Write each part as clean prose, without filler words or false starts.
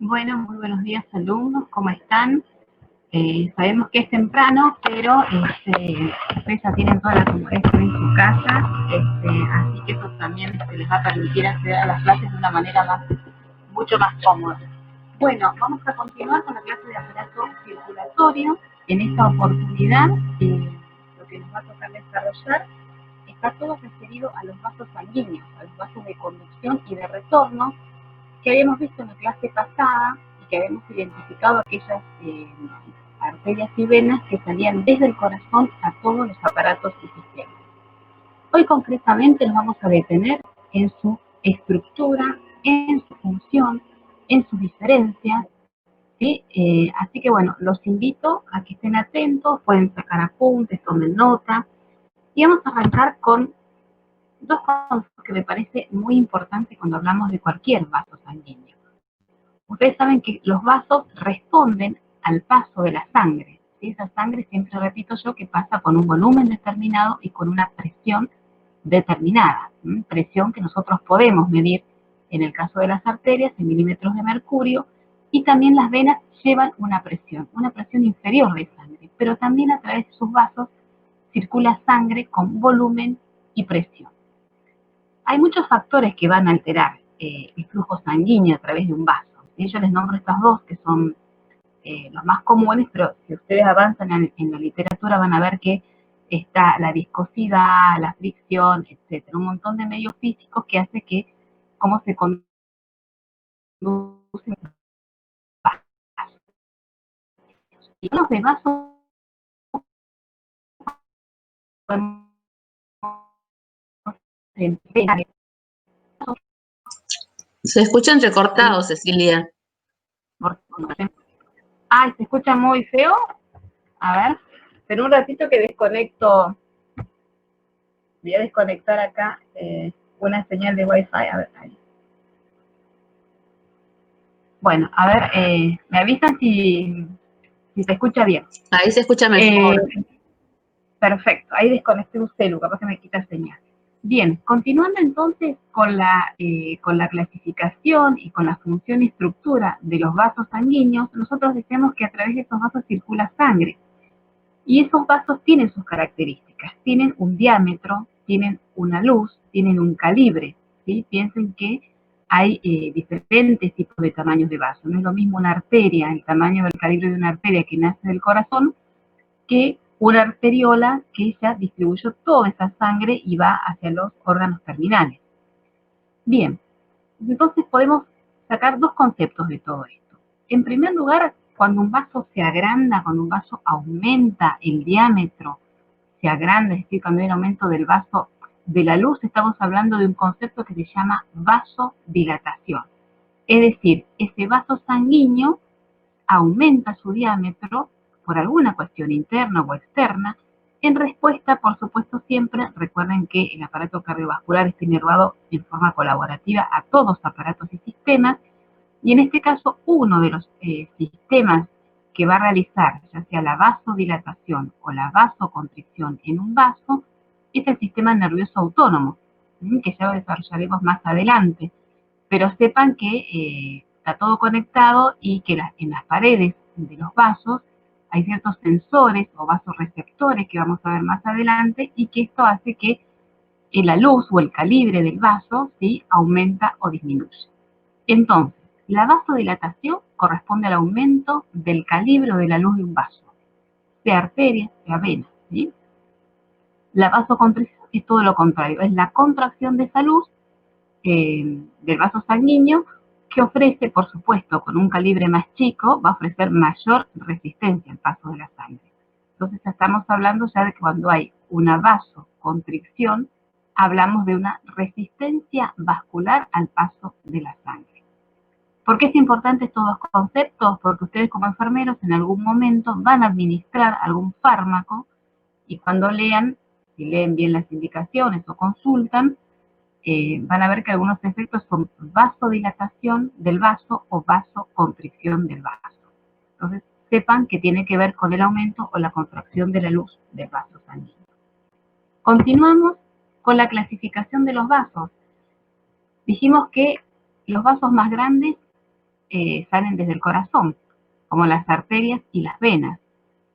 Bueno, muy buenos días alumnos, ¿cómo están? Sabemos que es temprano, pero ustedes ya tienen toda la comodidad en su casa, así que eso también les va a permitir acceder a las clases de una manera mucho más cómoda. Bueno, vamos a continuar con la clase de aparato circulatorio. En esta oportunidad, lo que nos va a tocar desarrollar está todo referido a los vasos sanguíneos, a los vasos de conducción y de retorno, que habíamos visto en la clase pasada y que habíamos identificado aquellas arterias y venas que salían desde el corazón a todos los aparatos y sistemas. Hoy concretamente nos vamos a detener en su estructura, en su función, en sus diferencias, ¿sí? Así que bueno, los invito a que estén atentos, pueden sacar apuntes, tomen nota, y vamos a arrancar con dos conceptos que me parece muy importantes cuando hablamos de cualquier vaso sanguíneo. Ustedes saben que los vasos responden al paso de la sangre, ¿sí? Esa sangre, siempre repito yo, que pasa con un volumen determinado y con una presión determinada, ¿sí? Presión que nosotros podemos medir en el caso de las arterias en milímetros de mercurio, y también las venas llevan una presión inferior de sangre, pero también a través de sus vasos circula sangre con volumen y presión. Hay muchos factores que van a alterar el flujo sanguíneo a través de un vaso. Yo les nombro estos dos que son los más comunes, pero si ustedes avanzan en la literatura van a ver que está la viscosidad, la fricción, etcétera, un montón de medios físicos que hace que cómo se conduce el vaso. Y los de vasos podemos empezar. Se escucha entrecortado, Cecilia. Ay, ¿se escucha muy feo? A ver, pero un ratito que desconecto. Voy a desconectar acá una señal de Wi-Fi. A ver, ahí. Bueno, a ver, me avisan si se escucha bien. Ahí se escucha mejor. Perfecto, ahí desconecté un celu, capaz que me quita señal. Bien, continuando entonces con la clasificación y con la función y estructura de los vasos sanguíneos, nosotros decimos que a través de esos vasos circula sangre. Y esos vasos tienen sus características, tienen un diámetro, tienen una luz, tienen un calibre, ¿sí? Piensen que hay diferentes tipos de tamaños de vaso. No es lo mismo una arteria, el tamaño del calibre de una arteria que nace del corazón, que una arteriola que ya distribuyó toda esa sangre y va hacia los órganos terminales. Bien, entonces podemos sacar dos conceptos de todo esto. En primer lugar, cuando un vaso se agranda, cuando un vaso aumenta el diámetro, se agranda, es decir, cuando hay un aumento del vaso de la luz, estamos hablando de un concepto que se llama vasodilatación. Es decir, ese vaso sanguíneo aumenta su diámetro por alguna cuestión interna o externa, en respuesta, por supuesto, siempre, recuerden que el aparato cardiovascular está inervado en forma colaborativa a todos los aparatos y sistemas, y en este caso uno de los sistemas que va a realizar, ya sea la vasodilatación o la vasoconstricción en un vaso, es el sistema nervioso autónomo, que ya lo desarrollaremos más adelante. Pero sepan que está todo conectado y que en las paredes de los vasos hay ciertos sensores o vasoreceptores que vamos a ver más adelante, y que esto hace que la luz o el calibre del vaso, ¿sí?, aumenta o disminuye. Entonces, la vasodilatación corresponde al aumento del calibre de la luz de un vaso, sea arteria, sea vena, ¿sí? La vasoconstricción es todo lo contrario, es la contracción de esa luz del vaso sanguíneo, que ofrece, por supuesto, con un calibre más chico, va a ofrecer mayor resistencia al paso de la sangre. Entonces estamos hablando ya de que cuando hay una vasoconstricción, hablamos de una resistencia vascular al paso de la sangre. ¿Por qué es importante estos dos conceptos? Porque ustedes como enfermeros en algún momento van a administrar algún fármaco, y cuando lean, si leen bien las indicaciones o consultan, van a ver que algunos efectos son vasodilatación del vaso o vasoconstricción del vaso. Entonces, sepan que tiene que ver con el aumento o la contracción de la luz del vaso sanguíneo. Continuamos con la clasificación de los vasos. Dijimos que los vasos más grandes salen desde el corazón, como las arterias y las venas.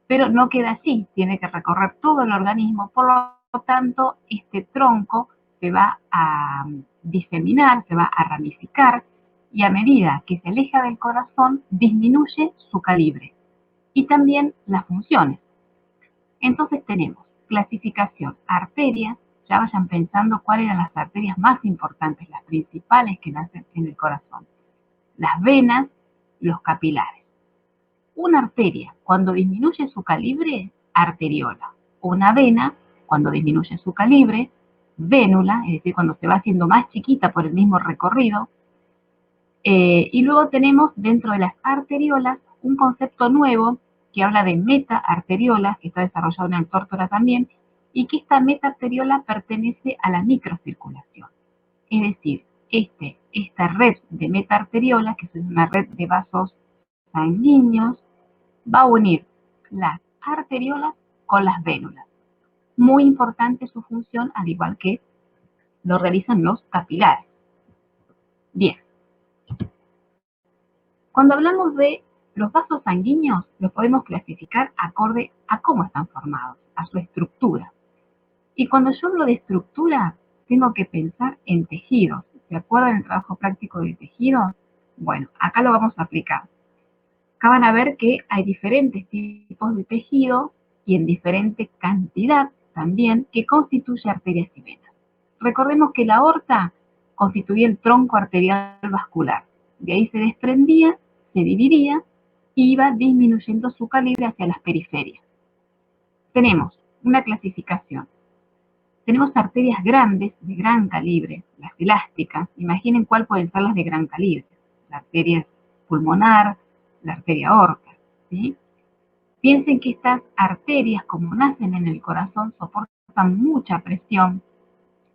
Pero no queda así, tiene que recorrer todo el organismo, por lo tanto, este tronco se va a diseminar, se va a ramificar, y a medida que se aleja del corazón, disminuye su calibre y también las funciones. Entonces tenemos clasificación, arterias, ya vayan pensando cuáles eran las arterias más importantes, las principales que nacen en el corazón. Las venas, los capilares. Una arteria, cuando disminuye su calibre, arteriola. Una vena, cuando disminuye su calibre, vénula, es decir, cuando se va haciendo más chiquita por el mismo recorrido. Y luego tenemos dentro de las arteriolas un concepto nuevo que habla de metaarteriolas, que está desarrollado en el tórtora también, y que esta metaarteriola pertenece a la microcirculación. Es decir, esta red de metaarteriolas, que es una red de vasos sanguíneos, va a unir las arteriolas con las vénulas. Muy importante su función, al igual que lo realizan los capilares. Bien. Cuando hablamos de los vasos sanguíneos, los podemos clasificar acorde a cómo están formados, a su estructura. Y cuando yo hablo de estructura, tengo que pensar en tejidos. ¿Se acuerdan del trabajo práctico de tejidos? Bueno, acá lo vamos a aplicar. Acá van a ver que hay diferentes tipos de tejido y en diferente cantidad también que constituye arterias y venas. Recordemos que la aorta constituye el tronco arterial vascular. De ahí se desprendía, se dividía y iba disminuyendo su calibre hacia las periferias. Tenemos una clasificación. Tenemos arterias grandes, de gran calibre, las elásticas. Imaginen cuál pueden ser las de gran calibre. La arteria pulmonar, la arteria aorta, ¿sí? Piensen que estas arterias, como nacen en el corazón, soportan mucha presión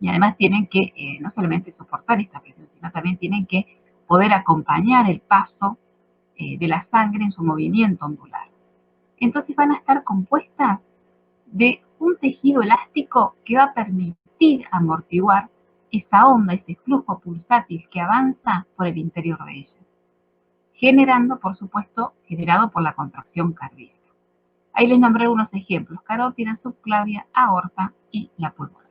y además tienen que no solamente soportar esta presión, sino también tienen que poder acompañar el paso de la sangre en su movimiento ondular. Entonces van a estar compuestas de un tejido elástico que va a permitir amortiguar esa onda, ese flujo pulsátil que avanza por el interior de ella, generando, por supuesto, generado por la contracción cardíaca. Ahí les nombré unos ejemplos: carótida, subclavia, aorta y la pulmonar.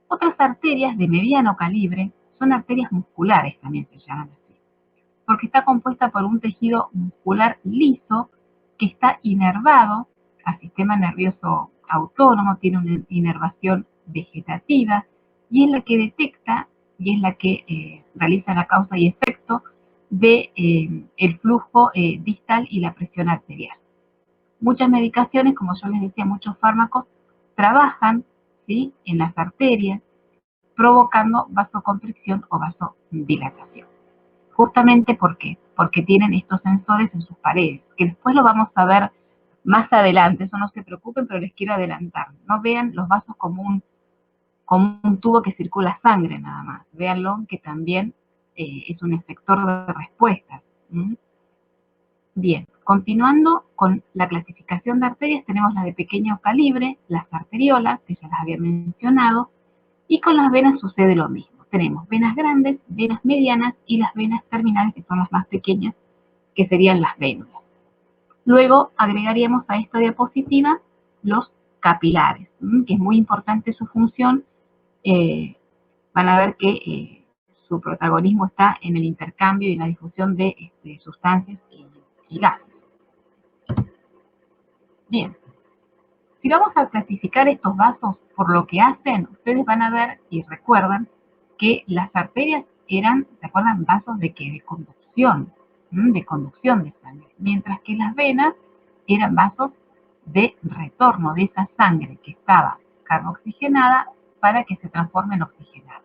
Otras arterias de mediano calibre son arterias musculares, también se llaman así, porque está compuesta por un tejido muscular liso que está inervado al sistema nervioso autónomo, tiene una inervación vegetativa y es la que detecta y es la que realiza la causa y efecto de el flujo distal y la presión arterial. Muchas medicaciones, como yo les decía, muchos fármacos trabajan, ¿sí?, en las arterias, provocando vasoconstricción o vasodilatación. Justamente ¿por qué? Porque tienen estos sensores en sus paredes, que después lo vamos a ver más adelante, eso no se preocupen, pero les quiero adelantar. No vean los vasos como un tubo que circula sangre nada más, véanlo que también es un efector de respuestas. Bien, continuando con la clasificación de arterias, tenemos las de pequeño calibre, las arteriolas, que ya las había mencionado, y con las venas sucede lo mismo. Tenemos venas grandes, venas medianas y las venas terminales, que son las más pequeñas, que serían las vénulas. Luego agregaríamos a esta diapositiva los capilares, que es muy importante su función. Van a ver que su protagonismo está en el intercambio y en la difusión de sustancias y gases. Bien, si vamos a clasificar estos vasos por lo que hacen, ustedes van a ver y recuerdan que las arterias eran, ¿se acuerdan?, vasos de ¿qué? De conducción de sangre, mientras que las venas eran vasos de retorno de esa sangre que estaba carboxigenada para que se transforme en oxigenada.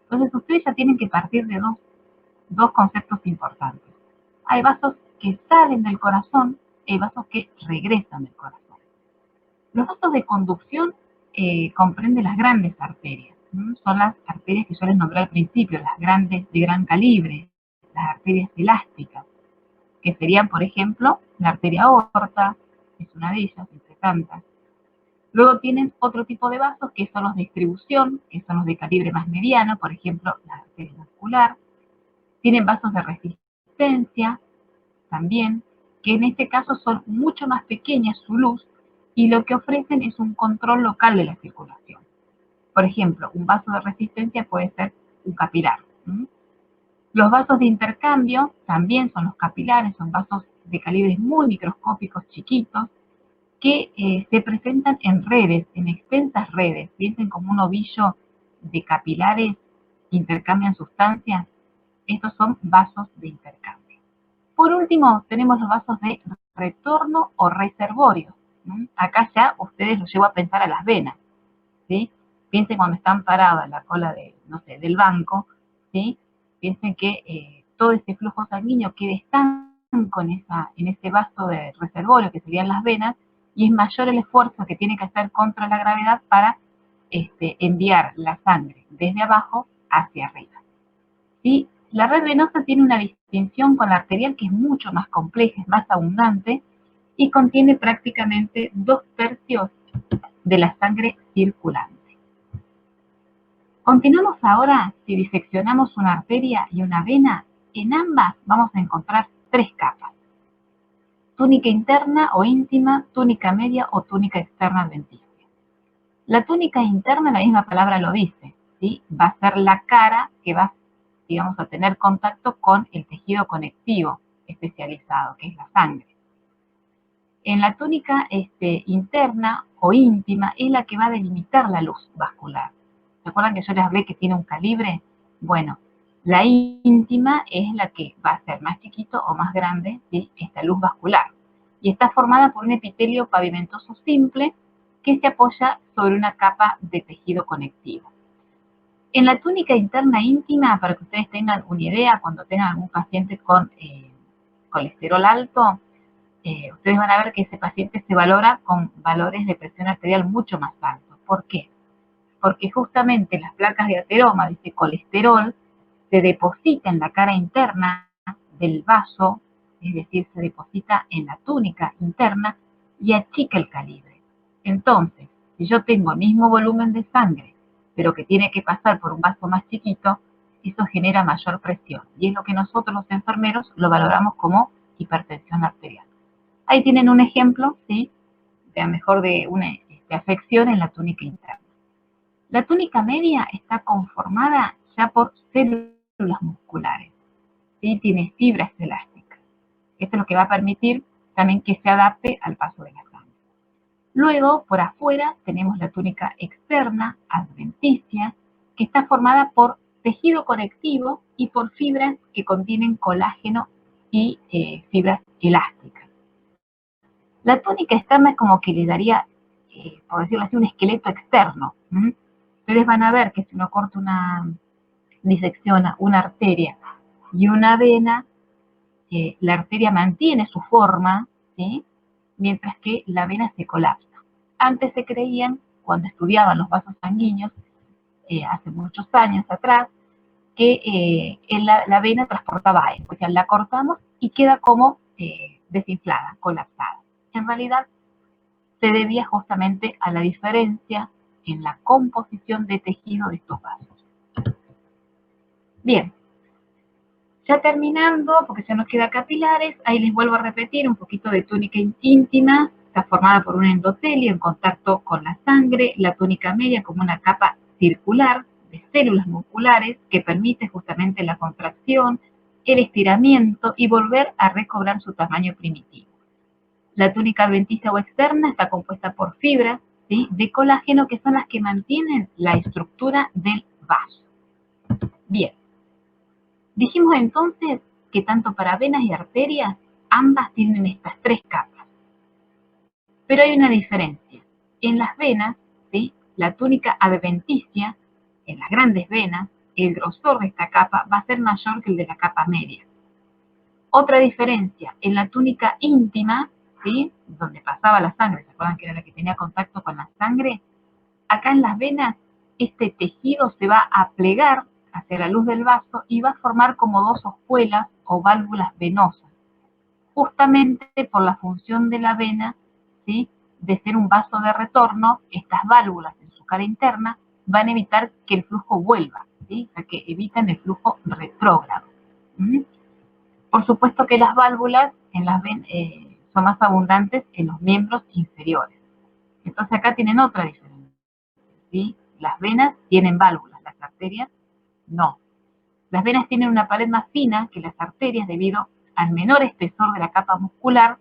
Entonces ustedes ya tienen que partir de dos conceptos importantes. Hay vasos que salen del corazón y hay vasos que regresan del corazón. Los vasos de conducción comprenden las grandes arterias. Son las arterias que yo les nombré al principio, las grandes de gran calibre, las arterias elásticas, que serían, por ejemplo, la arteria aorta, es una de ellas, entre tantas. Luego tienen otro tipo de vasos, que son los de distribución, que son los de calibre más mediano, por ejemplo, la arteria vascular. Tienen vasos de resistencia resistencia también, que en este caso son mucho más pequeñas su luz y lo que ofrecen es un control local de la circulación. Por ejemplo, un vaso de resistencia puede ser un capilar. Los vasos de intercambio también son los capilares, son vasos de calibres muy microscópicos, chiquitos, que se presentan en redes, en extensas redes. Piensen como un ovillo de capilares que intercambian sustancias. Estos son vasos de intercambio. Por último, tenemos los vasos de retorno o reservorio. Acá ya ustedes los llevo a pensar a las venas, ¿sí? Piensen cuando están parados en la cola de, no sé, del banco, ¿sí? Piensen que todo ese flujo sanguíneo queda estanco en ese vaso de reservorio que serían las venas, y es mayor el esfuerzo que tiene que hacer contra la gravedad para enviar la sangre desde abajo hacia arriba. ¿Sí? La red venosa tiene una distinción con la arterial que es mucho más compleja, es más abundante y contiene prácticamente 2/3 de la sangre circulante. Continuamos ahora, si diseccionamos una arteria y una vena, en ambas vamos a encontrar 3 capas. Túnica interna o íntima, túnica media o túnica externa adventicia. La túnica interna, la misma palabra lo dice, ¿sí? Va a ser la cara que va, digamos, a tener contacto con el tejido conectivo especializado, que es la sangre. En la túnica interna o íntima es la que va a delimitar la luz vascular. ¿Se acuerdan que yo les hablé que tiene un calibre? Bueno, la íntima es la que va a ser más chiquito o más grande, ¿sí? Esta luz vascular. Y está formada por un epitelio pavimentoso simple que se apoya sobre una capa de tejido conectivo. En la túnica interna íntima, para que ustedes tengan una idea, cuando tengan algún paciente con colesterol alto, ustedes van a ver que ese paciente se valora con valores de presión arterial mucho más altos. ¿Por qué? Porque justamente las placas de ateroma de ese colesterol se deposita en la cara interna del vaso, es decir, se deposita en la túnica interna y achica el calibre. Entonces, si yo tengo el mismo volumen de sangre, pero que tiene que pasar por un vaso más chiquito, eso genera mayor presión. Y es lo que nosotros los enfermeros lo valoramos como hipertensión arterial. Ahí tienen un ejemplo, ¿sí? De a mejor de una afección en la túnica interna. La túnica media está conformada ya por células musculares, ¿sí? Tiene fibras elásticas. Esto es lo que va a permitir también que se adapte al paso de la sangre. Luego, por afuera, tenemos la túnica externa, adventicia, que está formada por tejido conectivo y por fibras que contienen colágeno y fibras elásticas. La túnica externa es como que le daría, por decirlo así, un esqueleto externo. Ustedes van a ver que si uno corta disecciona una arteria y una vena, la arteria mantiene su forma, ¿sí? Mientras que la vena se colapsa. Antes se creían, cuando estudiaban los vasos sanguíneos, hace muchos años atrás, que la vena transportaba aire. O sea, la cortamos y queda como desinflada, colapsada. En realidad, se debía justamente a la diferencia en la composición de tejido de estos vasos. Bien, ya terminando, porque ya nos queda capilares, ahí les vuelvo a repetir un poquito de túnica íntima, está formada por un endotelio en contacto con la sangre, la túnica media como una capa circular de células musculares que permite justamente la contracción, el estiramiento y volver a recobrar su tamaño primitivo. La túnica adventicia o externa está compuesta por fibras, ¿sí?, de colágeno que son las que mantienen la estructura del vaso. Bien. Dijimos entonces que tanto para venas y arterias, ambas tienen estas 3 capas. Pero hay una diferencia. En las venas, ¿sí?, la túnica adventicia, en las grandes venas, el grosor de esta capa va a ser mayor que el de la capa media. Otra diferencia, en la túnica íntima, ¿sí?, donde pasaba la sangre, ¿se acuerdan que era la que tenía contacto con la sangre? Acá en las venas, este tejido se va a plegar hacia la luz del vaso y va a formar como 2 hojuelas o válvulas venosas, justamente por la función de la vena, ¿sí?, de ser un vaso de retorno. Estas válvulas en su cara interna van a evitar que el flujo vuelva, ¿sí?, o sea, que evitan el flujo retrógrado. Por supuesto que las válvulas son más abundantes en los miembros inferiores. Entonces acá tienen otra diferencia, ¿sí? Las venas tienen válvulas, las arterias no. Las venas tienen una pared más fina que las arterias debido al menor espesor de la capa muscular